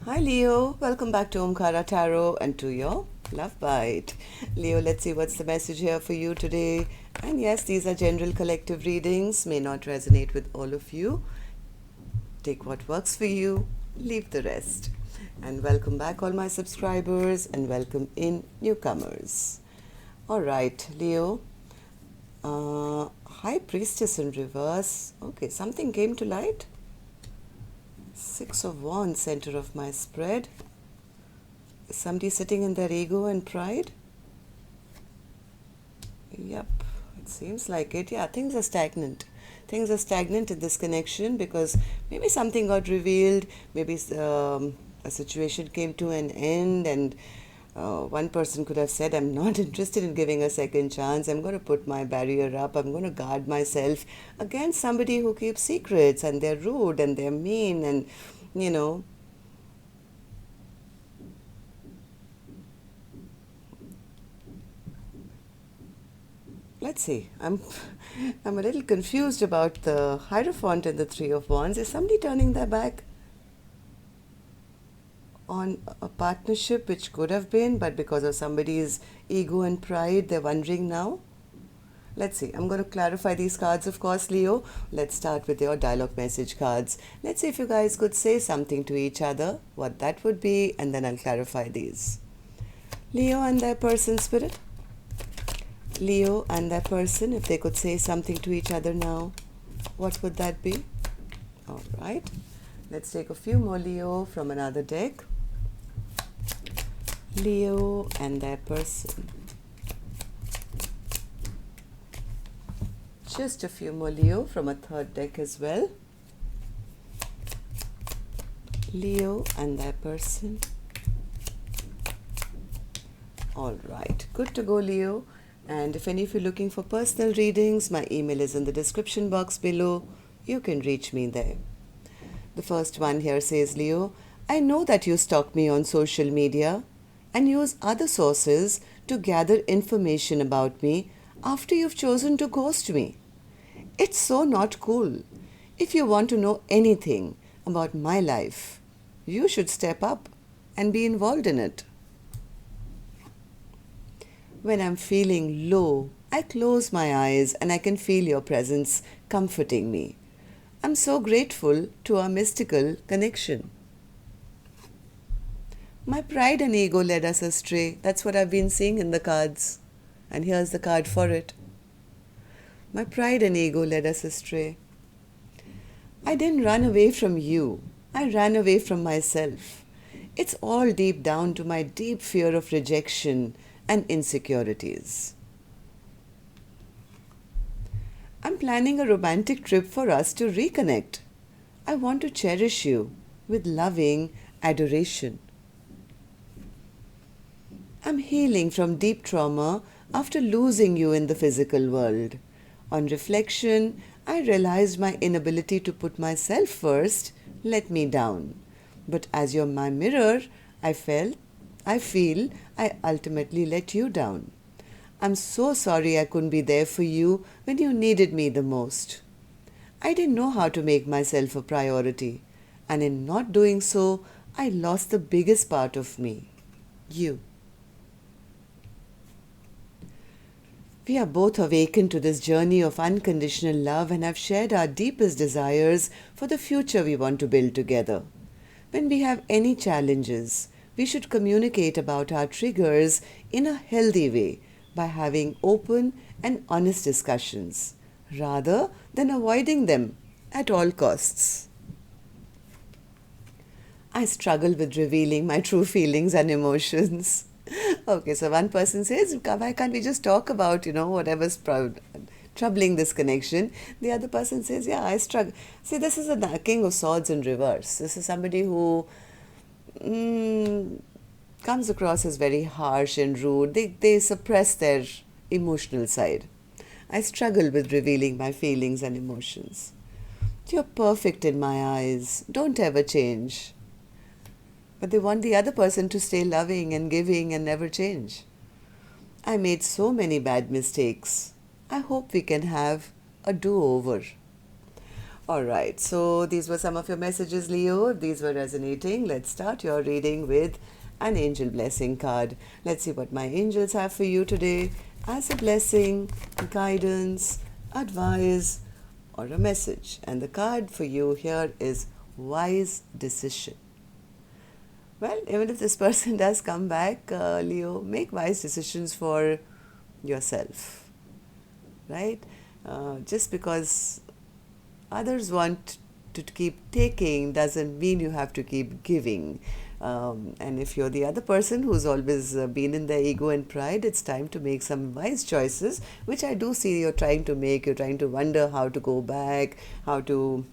Hi Leo, welcome back to Omkaratarot and to your Love Bite. Leo, let's see what's the message here for you today. And yes, these are general collective readings, may not resonate with all of you. Take what works for you, leave the rest. And welcome back all my subscribers and welcome in newcomers. Alright, Leo. High Priestess in reverse. Okay, something came to light. Six of Wands, center of my spread. Is somebody sitting in their ego and pride? Yep, it seems like it. Yeah, things are stagnant. Things are stagnant in this connection because maybe something got revealed, maybe a situation came to an end, and one person could have said, I'm not interested in giving a second chance. I'm going to put my barrier up. I'm going to guard myself against somebody who keeps secrets and they're rude and they're mean and, you know. Let's see. I'm a little confused about the Hierophant and the Three of Wands. Is somebody turning their back on a partnership which could have been, but because of somebody's ego and pride, they're wondering now? Let's see. I'm going to clarify these cards, of course, Leo. Let's start with your dialogue message cards. Let's see if you guys could say something to each other, what that would be, and then I'll clarify these. Leo and their person, Spirit. Leo and their person, if they could say something to each other now, what would that be? All right. Let's take a few more Leo from another deck. Leo and their person. Just a few more Leo from a third deck as well. Leo and their person. All right. Good to go, Leo. And if any of you are looking for personal readings, my email is in the description box below. You can reach me there. The first one here says, Leo, I know that you stalk me on social media and use other sources to gather information about me after you've chosen to ghost me. It's so not cool. If you want to know anything about my life, you should step up and be involved in it. When I'm feeling low, I close my eyes and I can feel your presence comforting me. I'm so grateful to our mystical connection. My pride and ego led us astray. That's what I've been seeing in the cards. And here's the card for it. My pride and ego led us astray. I didn't run away from you. I ran away from myself. It's all deep down to my deep fear of rejection and insecurities. I'm planning a romantic trip for us to reconnect. I want to cherish you with loving adoration. I'm healing from deep trauma after losing you in the physical world. On reflection, I realized my inability to put myself first let me down. But as you're my mirror, I feel I ultimately let you down. I'm so sorry I couldn't be there for you when you needed me the most. I didn't know how to make myself a priority, and in not doing so, I lost the biggest part of me, you. We are both awakened to this journey of unconditional love and have shared our deepest desires for the future we want to build together. When we have any challenges, we should communicate about our triggers in a healthy way by having open and honest discussions, rather than avoiding them at all costs. I struggle with revealing my true feelings and emotions. Okay, so one person says, why can't we just talk about, whatever's troubling this connection? The other person says, yeah, I struggle. See, this is a King of Swords in reverse. This is somebody who comes across as very harsh and rude. They suppress their emotional side. I struggle with revealing my feelings and emotions. You're perfect in my eyes. Don't ever change. But they want the other person to stay loving and giving and never change. I made so many bad mistakes. I hope we can have a do-over. Alright, so these were some of your messages, Leo. If these were resonating, let's start your reading with an angel blessing card. Let's see what my angels have for you today as a blessing, guidance, advice, or a message. And the card for you here is Wise Decision. Well, even if this person does come back, Leo, make wise decisions for yourself, right? Just because others want to keep taking doesn't mean you have to keep giving. And if you're the other person who's always been in their ego and pride, it's time to make some wise choices, which I do see you're trying to make. You're trying to wonder how to go back, how to,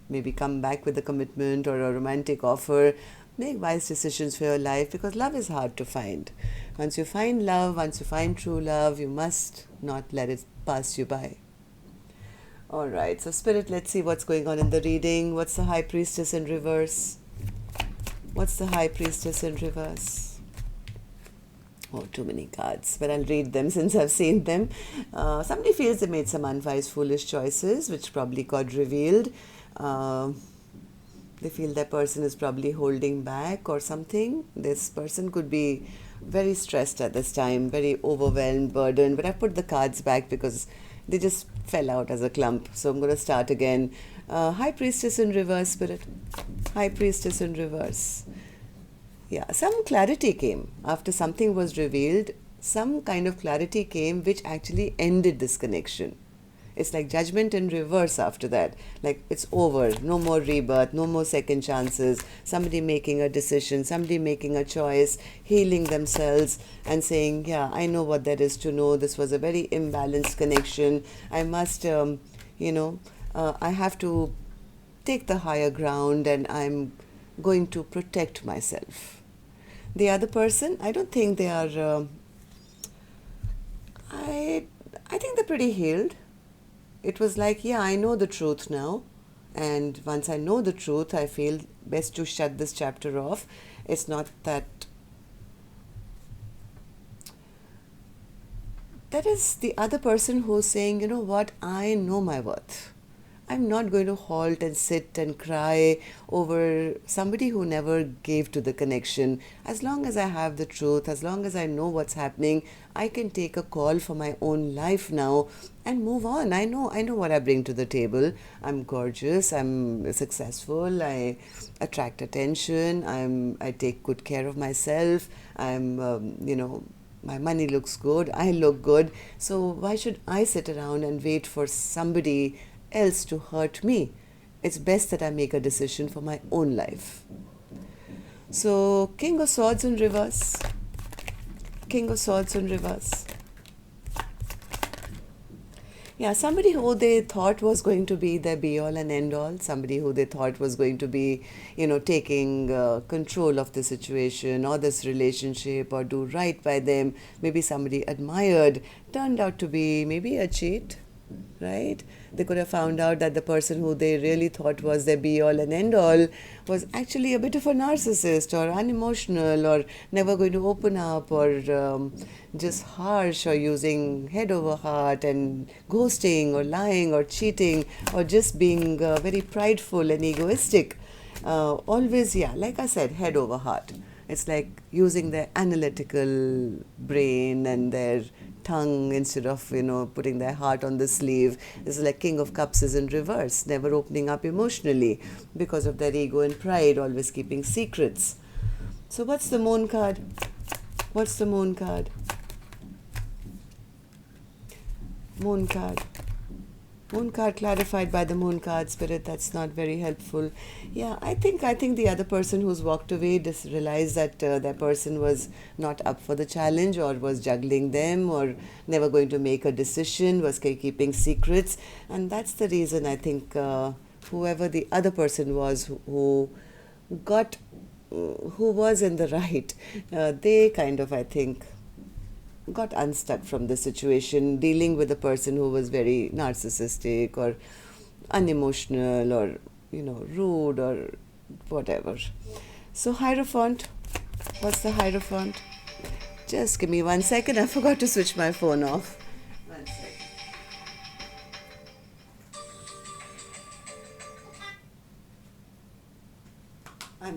maybe come back with a commitment or a romantic offer. Make wise decisions for your life, because love is hard to find. Once you find love, once you find true love, you must not let it pass you by. Alright, so Spirit, let's see what's going on in the reading. What's the High Priestess in reverse? What's the High Priestess in reverse? Oh, too many cards, but I'll read them since I've seen them. Somebody feels they made some unwise, foolish choices, which probably got revealed. They feel that person is probably holding back or something. This person could be very stressed at this time, very overwhelmed, burdened. But I put the cards back because they just fell out as a clump. So I'm going to start again. High Priestess in reverse, Spirit. High Priestess in reverse. Yeah, some clarity came after something was revealed. Some kind of clarity came which actually ended this connection. It's like judgment in reverse after that. Like it's over. No more rebirth. No more second chances. Somebody making a decision. Somebody making a choice. Healing themselves and saying, yeah, I know what that is to know. This was a very imbalanced connection. I must, I have to take the higher ground and I'm going to protect myself. The other person, I don't think they are, I think they're pretty healed. It was like, yeah, I know the truth now. And once I know the truth, I feel best to shut this chapter off. It's not that... That is the other person who's saying, you know what, I know my worth. I'm not going to halt and sit and cry over somebody who never gave to the connection. As long as I have the truth, as long as I know what's happening, I can take a call for my own life now and move on. I know what I bring to the table. I'm gorgeous, I'm successful, I attract attention, I take good care of myself, my money looks good, I look good. So why should I sit around and wait for somebody else to hurt me? It's best that I make a decision for my own life. So King of Swords in reverse. King of Swords in reverse. Yeah, somebody who they thought was going to be their be-all and end-all, somebody who they thought was going to be, taking control of the situation or this relationship or do right by them, maybe somebody admired, turned out to be maybe a cheat, right? They could have found out that the person who they really thought was their be-all and end-all was actually a bit of a narcissist or unemotional or never going to open up or just harsh or using head over heart and ghosting or lying or cheating or just being very prideful and egoistic. Always, yeah, like I said, head over heart. It's like using their analytical brain and their tongue instead of, putting their heart on the sleeve. This is like King of Cups is in reverse, never opening up emotionally because of their ego and pride, always keeping secrets. So what's the Moon card? What's the Moon card? Moon card. Moon card clarified by the Moon card, Spirit. That's not very helpful. Yeah, I think the other person who's walked away just realized that that person was not up for the challenge or was juggling them or never going to make a decision, was keeping secrets. And that's the reason I think whoever the other person was who was in the right, they kind of, I think, got unstuck from the situation, dealing with a person who was very narcissistic or unemotional or, rude or whatever. So Hierophant, what's the Hierophant? Just give me 1 second. I forgot to switch my phone off. 1 second.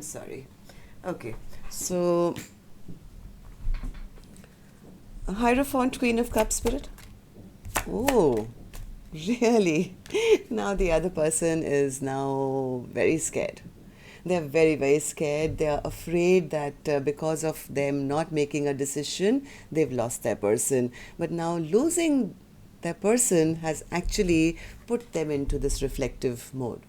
sorry. Okay, so Hierophant, Queen of Cups, Spirit. Oh, really? Now the other person is now very scared. They're very, very scared. They're afraid that because of them not making a decision, they've lost their person. But now losing their person has actually put them into this reflective mode.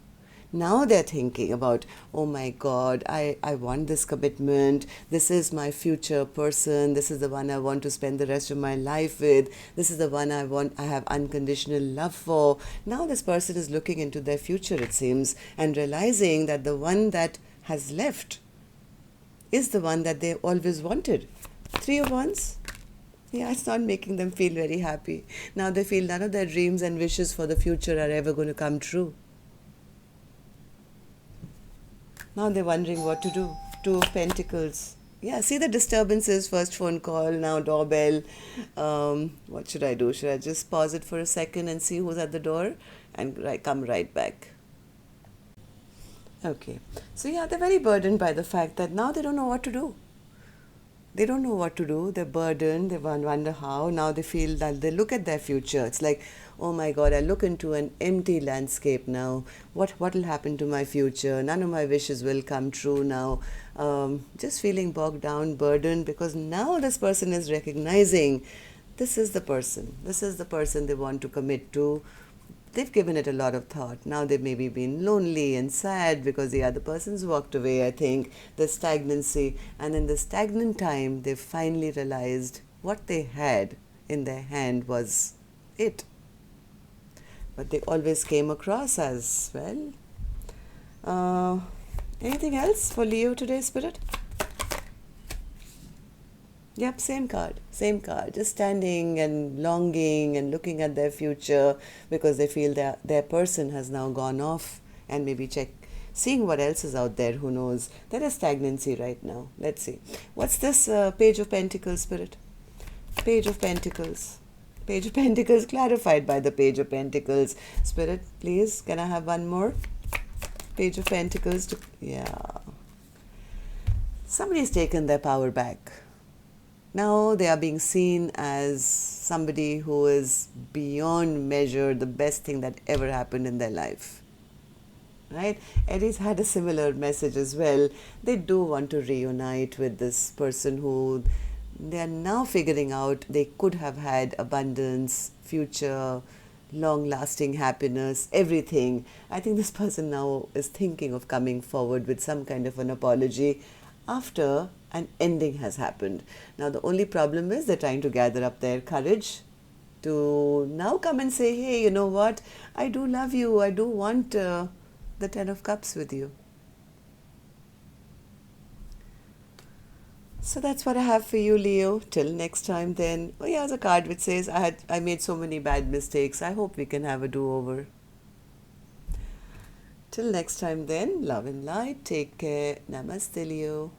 Now they're thinking about, oh my God, I want this commitment. This is my future person. This is the one I want to spend the rest of my life with. This is the one I have unconditional love for. Now this person is looking into their future, it seems, and realizing that the one that has left is the one that they always wanted. Three of Wands. Yeah, it's not making them feel very happy. Now they feel none of their dreams and wishes for the future are ever going to come true. Now they're wondering what to do. Two of Pentacles. Yeah, see the disturbances. First phone call, now doorbell. What should I do? Should I just pause it for a second and see who's at the door and come right back? Okay. So yeah, they're very burdened by the fact that now they don't know what to do. They don't know what to do. They're burdened. They wonder how. Now they feel that they look at their future. It's like, oh my God, I look into an empty landscape now. What will happen to my future? None of my wishes will come true now. Just feeling bogged down, burdened, because now this person is recognizing this is the person. This is the person they want to commit to. They've given it a lot of thought. Now they've maybe been lonely and sad because the other person's walked away, I think. The stagnancy. And in the stagnant time, they finally realized what they had in their hand was it. But they always came across as, well, anything else for Leo today, Spirit? Yep, same card. Just standing and longing and looking at their future because they feel that their person has now gone off, and maybe seeing what else is out there, who knows. There is stagnancy right now. Let's see. What's this Page of Pentacles, Spirit? Page of Pentacles. Page of Pentacles clarified by the Page of Pentacles. Spirit, please, can I have one more? Page of Pentacles. Yeah. Somebody's taken their power back. Now they are being seen as somebody who is beyond measure the best thing that ever happened in their life. Right? Aries had a similar message as well. They do want to reunite with this person who they are now figuring out they could have had abundance, future, long-lasting happiness, everything. I think this person now is thinking of coming forward with some kind of an apology after an ending has happened. Now the only problem is they're trying to gather up their courage to now come and say, hey, you know what? I do love you. I do want the Ten of Cups with you. So that's what I have for you, Leo. Till next time then. Oh yeah, there's a card which says, I made so many bad mistakes. I hope we can have a do-over. Till next time then, love and light. Take care. Namaste, Leo.